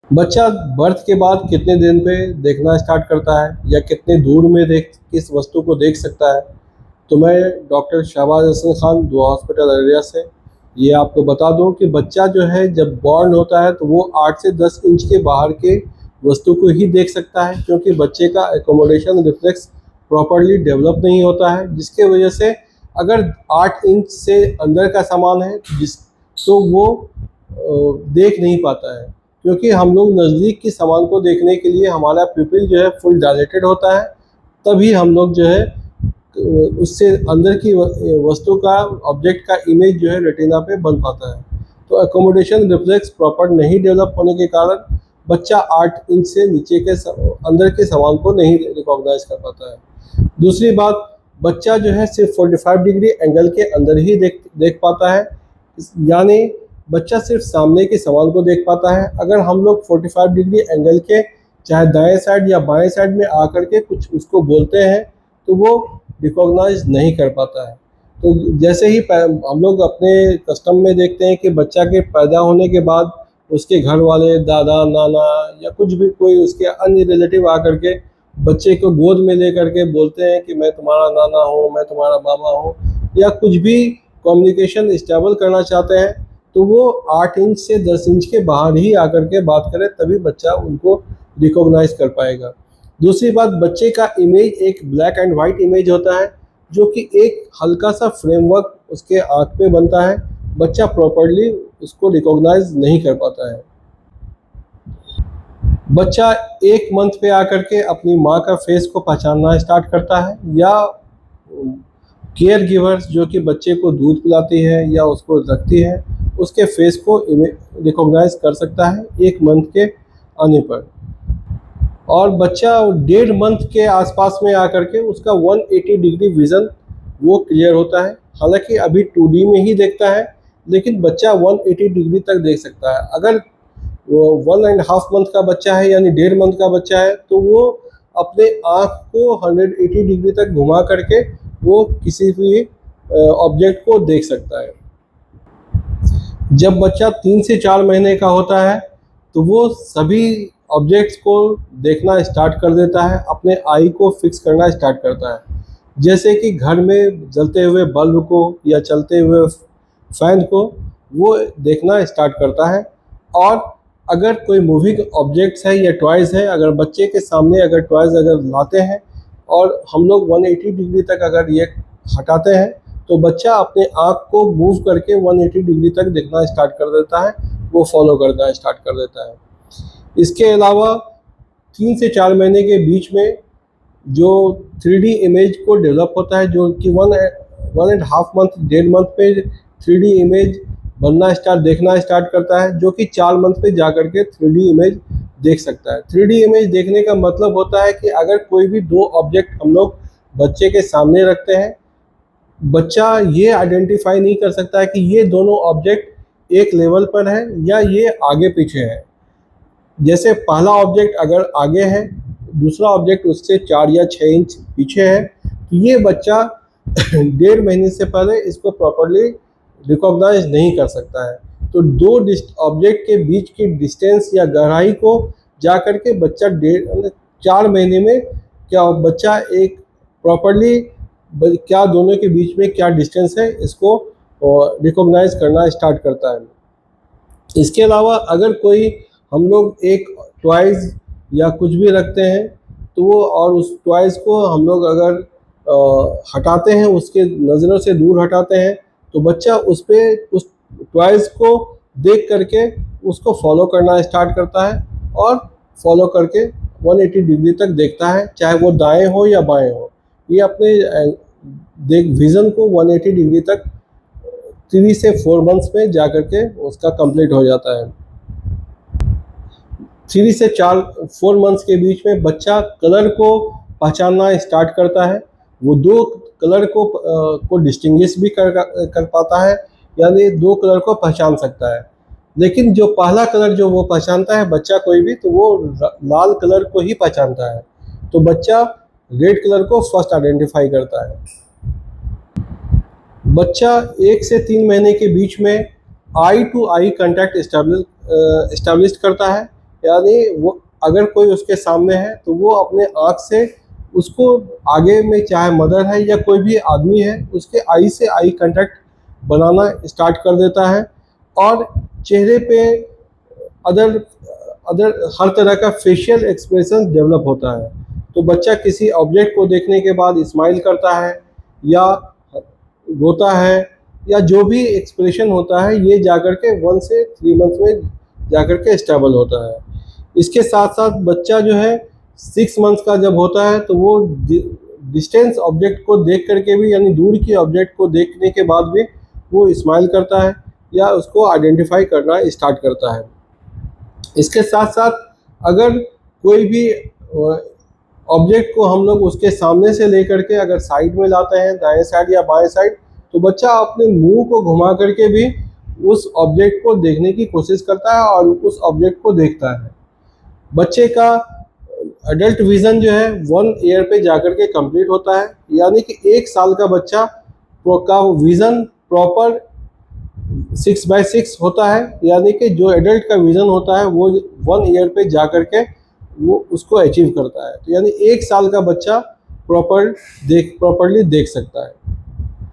बच्चा बर्थ के बाद कितने दिन पे देखना स्टार्ट करता है या कितने दूर में किस वस्तु को देख सकता है? तो मैं डॉक्टर शहबाज हसन खान दुआ हॉस्पिटल अररिया से ये आपको बता दूं कि बच्चा जो है जब बॉर्न होता है तो वो 8 से 10 इंच के बाहर के वस्तु को ही देख सकता है, क्योंकि बच्चे का एकोमोडेशन रिफ्लेक्स प्रॉपरली डेवलप नहीं होता है, जिसके वजह से अगर 8 इंच से अंदर का सामान है तो वो देख नहीं पाता है, क्योंकि हम लोग नज़दीक की सामान को देखने के लिए हमारा पिपिल जो है फुल डायलेटेड होता है, तभी हम लोग जो है उससे अंदर की वस्तु का ऑब्जेक्ट का इमेज जो है रेटिना पे बन पाता है। तो एकोमोडेशन रिफ्लेक्स प्रॉपर नहीं डेवलप होने के कारण बच्चा 8 इंच से नीचे के अंदर के सामान को नहीं रिकॉग्नाइज कर पाता है। दूसरी बात, बच्चा जो है सिर्फ 45 डिग्री एंगल के अंदर ही देख पाता है, यानी बच्चा सिर्फ सामने के सामान को देख पाता है। अगर हम लोग 45 डिग्री एंगल के चाहे दाएं साइड या बाएं साइड में आकर के कुछ उसको बोलते हैं तो वो रिकॉग्नाइज नहीं कर पाता है। तो जैसे ही हम लोग अपने कस्टम में देखते हैं कि बच्चा के पैदा होने के बाद उसके घर वाले, दादा, नाना या कुछ भी कोई उसके अन्य रिलेटिव आकर के बच्चे को गोद में लेकर के बोलते हैं कि मैं तुम्हारा नाना हूँ, मैं तुम्हारा मामा हूँ, या कुछ भी कम्युनिकेशन इस्टेबल करना चाहते हैं, तो वो 8 इंच से 10 इंच के बाहर ही आकर के बात करें, तभी बच्चा उनको रिकॉग्नाइज कर पाएगा। दूसरी बात, बच्चे का इमेज एक ब्लैक एंड वाइट इमेज होता है, जो कि एक हल्का सा फ्रेमवर्क उसके आँख पे बनता है, बच्चा प्रॉपरली उसको रिकॉग्नाइज नहीं कर पाता है। बच्चा 1 मंथ पे आकर के अपनी माँ का फेस को पहचानना स्टार्ट करता है, या केयर गिवर्स जो कि बच्चे को दूध पिलाती है या उसको रखती है, उसके फेस को रिकॉग्नाइज कर सकता है 1 मंथ के आने पर। और बच्चा 1.5 मंथ के आसपास में आकर के उसका 180 डिग्री विज़न वो क्लियर होता है। हालांकि अभी 2D में ही देखता है, लेकिन बच्चा 180 डिग्री तक देख सकता है। अगर वो 1.5 मंथ का बच्चा है यानी 1.5 मंथ का बच्चा है, तो वो अपने आँख को 180 डिग्री तक घुमा करके वो किसी भी ऑब्जेक्ट को देख सकता है। जब बच्चा 3 से 4 महीने का होता है तो वो सभी ऑब्जेक्ट्स को देखना स्टार्ट कर देता है, अपने आई को फिक्स करना स्टार्ट करता है। जैसे कि घर में जलते हुए बल्ब को या चलते हुए फैन को वो देखना स्टार्ट करता है। और अगर कोई मूविंग ऑब्जेक्ट्स है या टॉयज़ है, अगर बच्चे के सामने अगर टॉयज़ अगर लाते हैं और हम लोग 180 डिग्री तक अगर ये हटाते हैं, तो बच्चा अपने आँख को मूव करके 180 डिग्री तक देखना स्टार्ट कर देता है, वो फॉलो करना स्टार्ट कर देता है। इसके अलावा 3 से 4 महीने के बीच में जो 3D इमेज को डेवलप होता है, जो कि 1.5 मंथ 1.5 मंथ पे 3D इमेज बनना देखना स्टार्ट करता है, जो कि 4 मंथ पे जा कर के 3D इमेज देख सकता है। 3D इमेज देखने का मतलब होता है कि अगर कोई भी 2 ऑब्जेक्ट हम लोग बच्चे के सामने रखते हैं, बच्चा ये आइडेंटिफाई नहीं कर सकता है कि ये दोनों ऑब्जेक्ट एक लेवल पर है या ये आगे पीछे है। जैसे पहला ऑब्जेक्ट अगर आगे है, दूसरा ऑब्जेक्ट उससे 4 या 6 इंच पीछे है, तो ये बच्चा 1.5 महीने से पहले इसको प्रॉपरली रिकॉग्नाइज नहीं कर सकता है। तो 2 ऑब्जेक्ट के बीच की डिस्टेंस या गहराई को जा कर के बच्चा 4 महीने में क्या बच्चा एक प्रॉपरली क्या दोनों के बीच में क्या डिस्टेंस है, इसको रिकॉग्नाइज करना स्टार्ट करता है। इसके अलावा अगर कोई हम लोग एक टॉयज़ या कुछ भी रखते हैं, तो वो और उस टॉयज़ को हम लोग अगर हटाते हैं, उसके नज़रों से दूर हटाते हैं, तो बच्चा उस टॉयज़ को देख करके उसको फॉलो करना स्टार्ट करता है और फॉलो करके 180 डिग्री तक देखता है, चाहे वो दाएं हो या बाएं हो। ये अपने विज़न को 180 डिग्री तक 3 से 4 मंथ्स में जा करके उसका कंप्लीट हो जाता है। 3 से 4 मंथ्स के बीच में बच्चा कलर को पहचानना स्टार्ट करता है। वो 2 कलर को डिस्टिंग्विश भी कर पाता है, यानी 2 कलर को पहचान सकता है। लेकिन जो पहला कलर जो वो पहचानता है बच्चा कोई भी, तो वो लाल कलर को ही पहचानता है। तो बच्चा रेड कलर को फर्स्ट आइडेंटिफाई करता है। बच्चा 1 से 3 महीने के बीच में आई टू आई कांटेक्ट इस्टेब्लिश करता है, यानी वो अगर कोई उसके सामने है तो वो अपने आँख से उसको आगे में, चाहे मदर है या कोई भी आदमी है, उसके आई से आई कांटेक्ट बनाना स्टार्ट कर देता है और चेहरे पे अदर अदर हर तरह का फेशियल एक्सप्रेशन डेवलप होता है। तो बच्चा किसी ऑब्जेक्ट को देखने के बाद स्माइल करता है या रोता है या जो भी एक्सप्रेशन होता है, ये जाकर के 1 से 3 मंथ में जाकर के स्टेबल होता है। इसके साथ साथ बच्चा जो है 6 मंथ्स का जब होता है तो वो डिस्टेंस ऑब्जेक्ट को देख करके भी, यानी दूर की ऑब्जेक्ट को देखने के बाद भी वो स्माइल करता है या उसको आइडेंटिफाई करना स्टार्ट करता है। इसके साथ साथ अगर कोई भी ऑब्जेक्ट को हम लोग उसके सामने से लेकर के अगर साइड में लाते हैं, दाएं साइड या बाएं साइड, तो बच्चा अपने मुंह को घुमा करके भी उस ऑब्जेक्ट को देखने की कोशिश करता है और उस ऑब्जेक्ट को देखता है। बच्चे का एडल्ट विज़न जो है 1 ईयर पे जाकर के कंप्लीट होता है, यानी कि 1 साल का बच्चा का विज़न प्रॉपर 6/6 होता है, यानी कि जो एडल्ट का विज़न होता है वो 1 ईयर पे जाकर के वो उसको अचीव करता है। तो यानी 1 साल का बच्चा प्रॉपर्ली देख सकता है।